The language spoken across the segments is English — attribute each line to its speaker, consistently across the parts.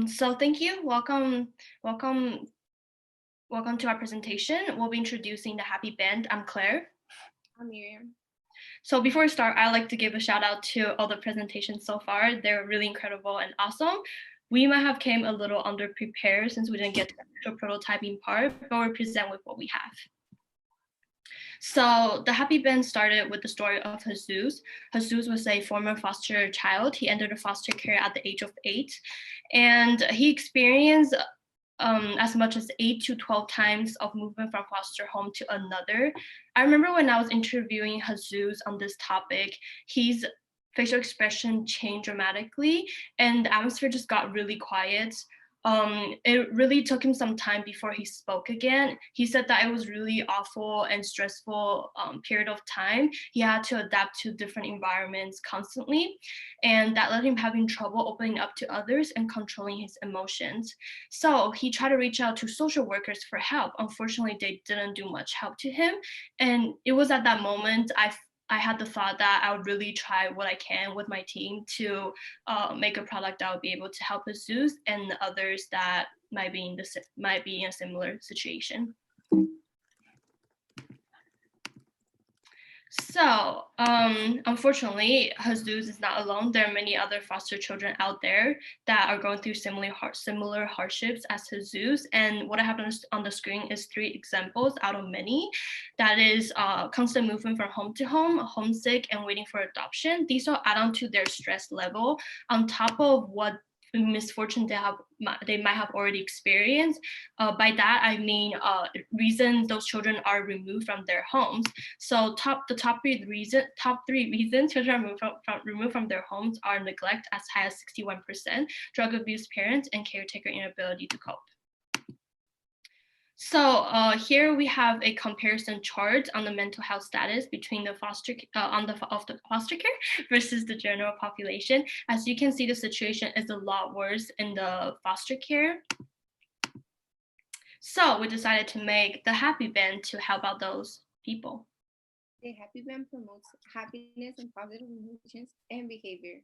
Speaker 1: So thank you. Welcome, welcome to our presentation. We'll be introducing the Happy Band. I'm Claire.
Speaker 2: I'm Miriam.
Speaker 1: So before we start, I'd like to give a shout out to all the presentations so far. They're really incredible and awesome. We might have came a little underprepared since we didn't get to the actual prototyping part, but we'll present with what we have. So the Happy Band started with the story of Jesus. Jesus was a former foster child. He entered foster care at the age of 8, and he experienced as much as 8 to 12 times of movement from foster home to another. I remember when I was interviewing Jesus on this topic, his facial expression changed dramatically and the atmosphere just got really quiet. It really took him some time before he spoke again. He said that it was really awful and stressful period of time. He had to adapt to different environments constantly, and that led him having trouble opening up to others and controlling his emotions. So he tried to reach out to social workers for help. Unfortunately, they didn't do much help to him. And it was at that moment I had the thought that I would really try what I can with my team to make a product that would be able to help Jesus and others that might be in a similar situation. So, unfortunately, Jesus is not alone. There are many other foster children out there that are going through similar hardships as Jesus. And what I have on the screen is 3 examples out of many. That is constant movement from home to home, homesick, and waiting for adoption. These all add on to their stress level on top of what misfortune they might have already experienced. By that I mean reason those children are removed from their homes. So the top three reasons children are removed from their homes are neglect as high as 61%, drug abuse parents, and caretaker inability to cope. So here we have a comparison chart on the mental health status between the foster care versus the general population. As you can see, the situation is a lot worse in the foster care. So we decided to make the Happy Band to help out those people.
Speaker 2: The Happy Band promotes happiness and positive emotions and behavior.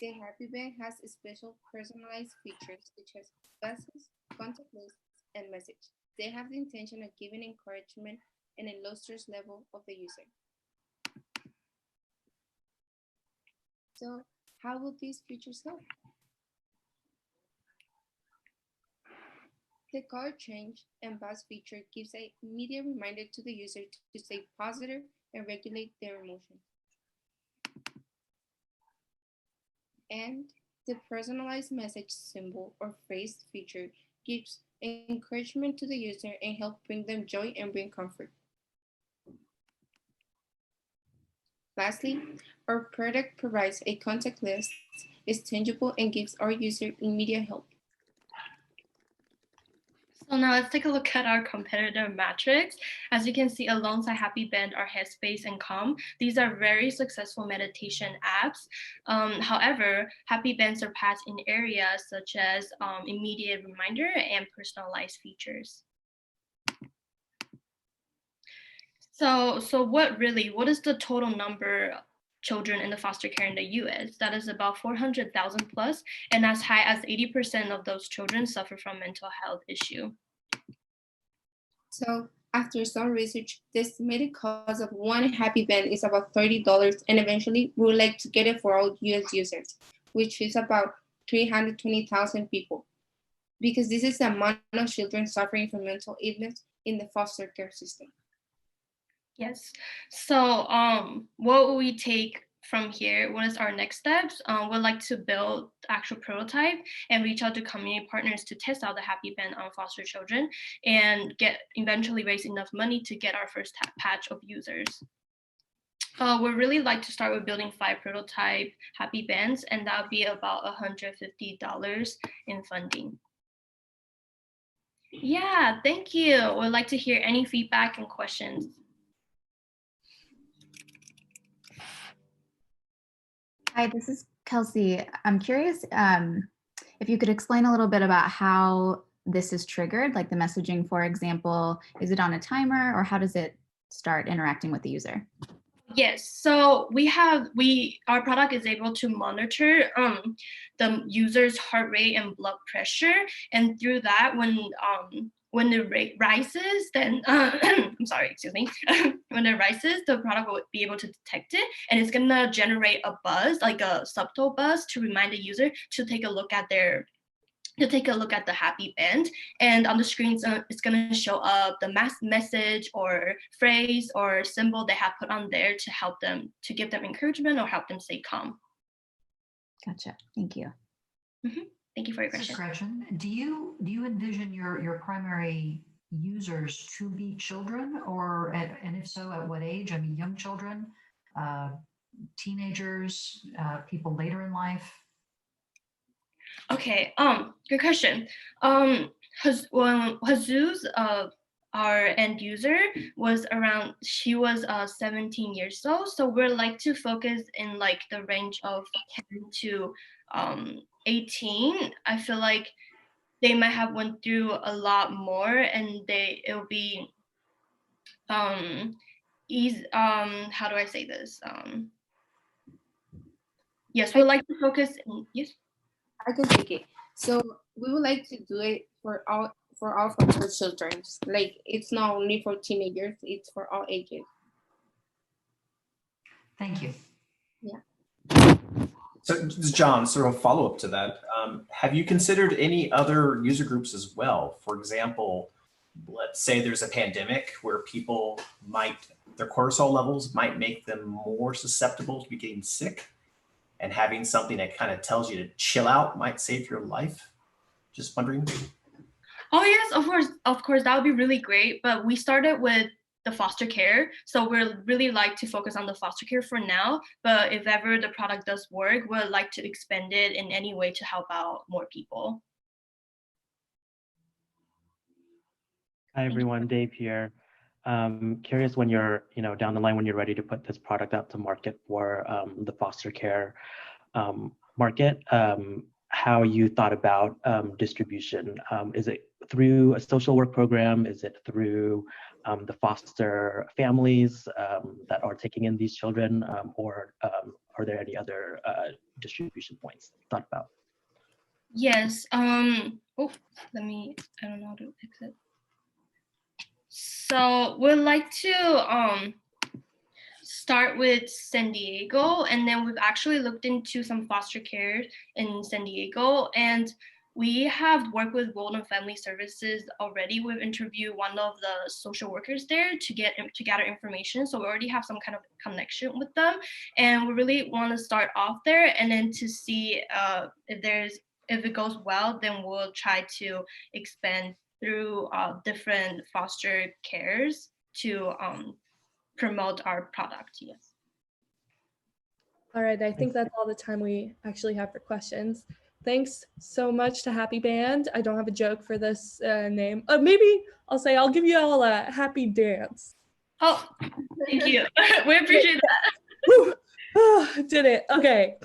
Speaker 2: The Happy Band has special personalized features such as buttons, contact lists, and message. They have the intention of giving encouragement and a low stress level of the user. So how will these features help? The color change and buzz feature gives an immediate reminder to the user to stay positive and regulate their emotions. And the personalized message symbol or phrase feature gives encouragement to the user and help bring them joy and bring comfort. Lastly, our product provides a contact list, is tangible, and gives our user immediate help.
Speaker 1: So now let's take a look at our competitive metrics. As you can see, alongside Happy Band are Headspace and Calm. These are very successful meditation apps. However, Happy Band surpass in areas such as immediate reminder and personalized features. So what is the total number children in the foster care in the US? That is about 400,000 plus, and as high as 80% of those children suffer from mental health issue.
Speaker 2: So after some research, the estimated cost of one Happy Band is about $30, and eventually we would like to get it for all US users, which is about 320,000 people, because this is the amount of children suffering from mental illness in the foster care system.
Speaker 1: Yes. So what will we take from here? What is our next steps? We'd like to build the actual prototype and reach out to community partners to test out the Happy Band on foster children and eventually raise enough money to get our first patch of users. We'd really like to start with building 5 prototype Happy Bands, and that would be about $150 in funding. Yeah, thank you. We'd like to hear any feedback and questions.
Speaker 3: Hi, this is Kelsey. I'm curious if you could explain a little bit about how this is triggered, like the messaging, for example. Is it on a timer or how does it start interacting with the user?
Speaker 1: Yes, so our product is able to monitor the user's heart rate and blood pressure, and through that, when the rate rises, then I'm sorry, excuse me. When it rises, the product will be able to detect it, and it's gonna generate a buzz, like a subtle buzz, to remind the user to take a look at the happy band, and on the screen it's going to show up the message or phrase or symbol they have put on there to help them, to give them encouragement or help them stay calm.
Speaker 3: Gotcha. Thank you.
Speaker 1: Thank you for your
Speaker 4: This is
Speaker 1: question.
Speaker 4: Gretchen. Do you envision your primary users to be children, and if so, at what age? I mean, young children, teenagers, people later in life?
Speaker 1: Okay, good question. Jesus, our end user she was 17 years old, so we're like to focus in like the range of 10 to 18. I feel like they might have went through a lot more, and it'll be how do I say this? Yes, we like to focus yes.
Speaker 2: I can take it. So we would like to do it for all for children. Like it's not only for teenagers; it's for all ages.
Speaker 4: Thank you.
Speaker 2: Yeah.
Speaker 5: So, John, sort of a follow-up to that, have you considered any other user groups as well? For example, let's say there's a pandemic where their cortisol levels might make them more susceptible to be getting sick, and having something that kind of tells you to chill out might save your life. Just wondering.
Speaker 1: Oh yes, of course, that would be really great. But we started with the foster care, so we're really like to focus on the foster care for now. But if ever the product does work, we'd like to expand it in any way to help out more people.
Speaker 6: Hi everyone, Dave here. Curious when you're, down the line when you're ready to put this product out to market for the foster care market, how you thought about distribution. Is it through a social work program? Is it through the foster families that are taking in these children, or are there any other distribution points thought about?
Speaker 1: Yes. I don't know how to exit. So we'd like to start with San Diego, and then we've actually looked into some foster care in San Diego, and we have worked with Golden Family Services already. We've interviewed one of the social workers there to gather information, so we already have some kind of connection with them, and we really want to start off there, and then to see if it goes well, then we'll try to expand through different foster cares to promote our product. Yes.
Speaker 7: All right, I think that's all the time we actually have for questions. Thanks so much to Happy Band. I don't have a joke for this name. Maybe I'll give you all a happy dance.
Speaker 1: Oh, thank you. We appreciate that.
Speaker 7: Woo! Oh, did it. Okay.